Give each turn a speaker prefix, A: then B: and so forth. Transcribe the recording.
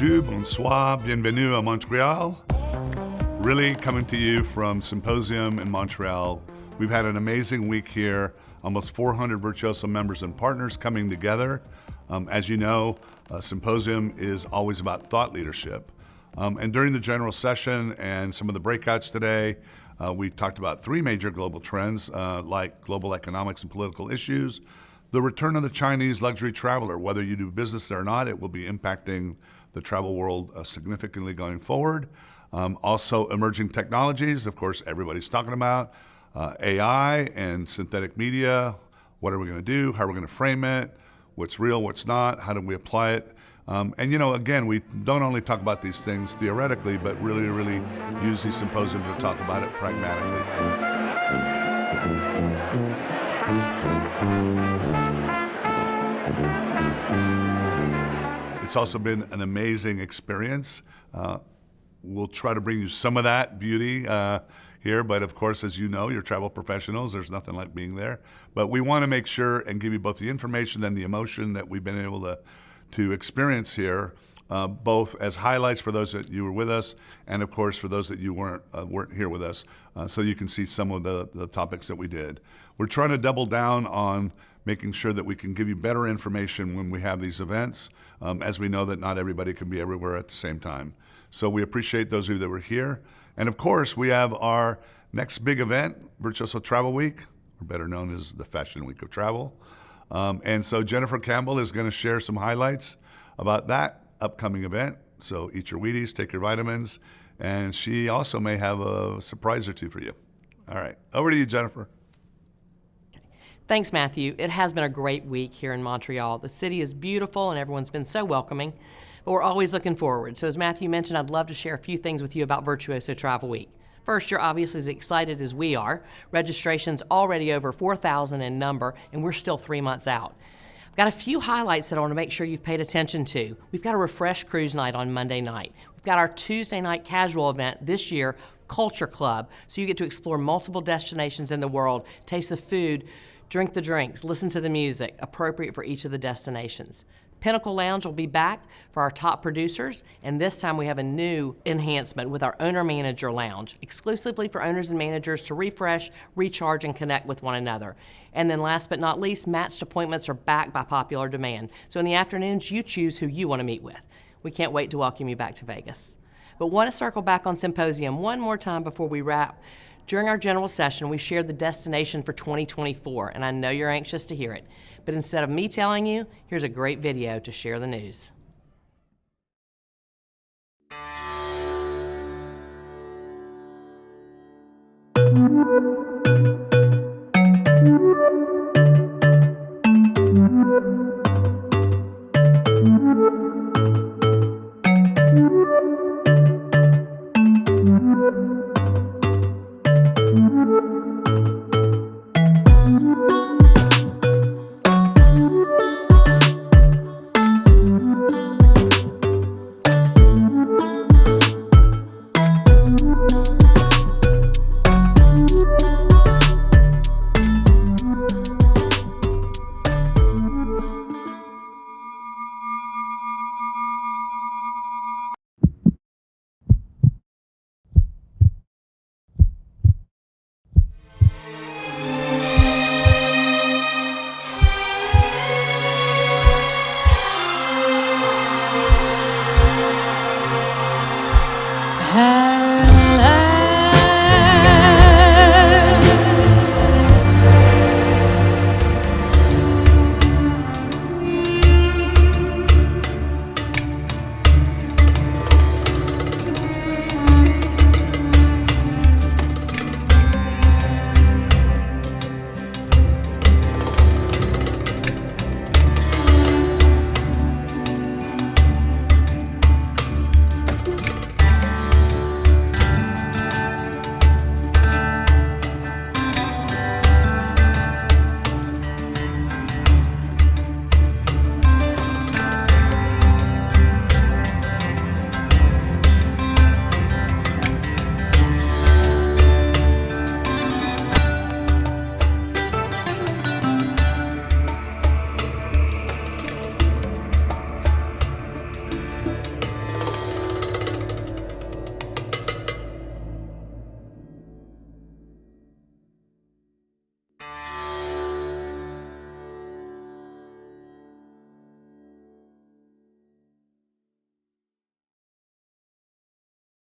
A: Bonjour, bonsoir, bienvenue à Montreal. Really coming to you from Symposium in Montreal. We've had an amazing week here, almost 400 Virtuoso members and partners coming together. As you know, Symposium is always about thought leadership. And during the general session and some of the breakouts today, we talked about three major global trends like global economics and political issues, the return of the Chinese luxury traveler. Whether you do business there or not, it will be impacting the travel world significantly going forward. Also emerging technologies, of course, everybody's talking about AI and synthetic media. What are we going to do? How are we going to frame it? What's real, what's not? How do we apply it? And again, we don't only talk about these things theoretically, but really use these symposiums to talk about it pragmatically. It's also been an amazing experience. We'll try to bring you some of that beauty here, but of course, as you know, you're travel professionals, there's nothing like being there. But we want to make sure and give you both the information and the emotion that we've been able to experience here, both as highlights for those that you were with us, and of course for those that you weren't here with us, so you can see some of the topics that we did. We're trying to double down on making sure that we can give you better information when we have these events, as we know that not everybody can be everywhere at the same time. So we appreciate those of you that were here. And of course, we have our next big event, Virtuoso Travel Week, or better known as the Fashion Week of Travel. And so Jennifer Campbell is going to share some highlights about that upcoming event. So eat your Wheaties, take your vitamins, and she also may have a surprise or two for you. All right, over to you, Jennifer.
B: Thanks, Matthew. It has been a great week here in Montreal. The city is beautiful and everyone's been so welcoming, but we're always looking forward. So as Matthew mentioned, I'd love to share a few things with you about Virtuoso Travel Week. First, you're obviously as excited as we are. Registration's already over 4,000 in number, and we're still 3 months out. I've got a few highlights that I want to make sure you've paid attention to. We've got a refresh cruise night on Monday night. We've got our Tuesday night casual event this year, Culture Club, so you get to explore multiple destinations in the world, taste the food, drink the drinks, listen to the music, appropriate for each of the destinations. Pinnacle Lounge will be back for our top producers, and this time we have a new enhancement with our Owner-Manager Lounge, exclusively for owners and managers to refresh, recharge, and connect with one another. And then last but not least, matched appointments are back by popular demand. So in the afternoons, you choose who you want to meet with. We can't wait to welcome you back to Vegas. But want to circle back on Symposium one more time before we wrap. During our general session, we shared the destination for 2024, and I know you're anxious to hear it. But instead of me telling you, here's a great video to share the news.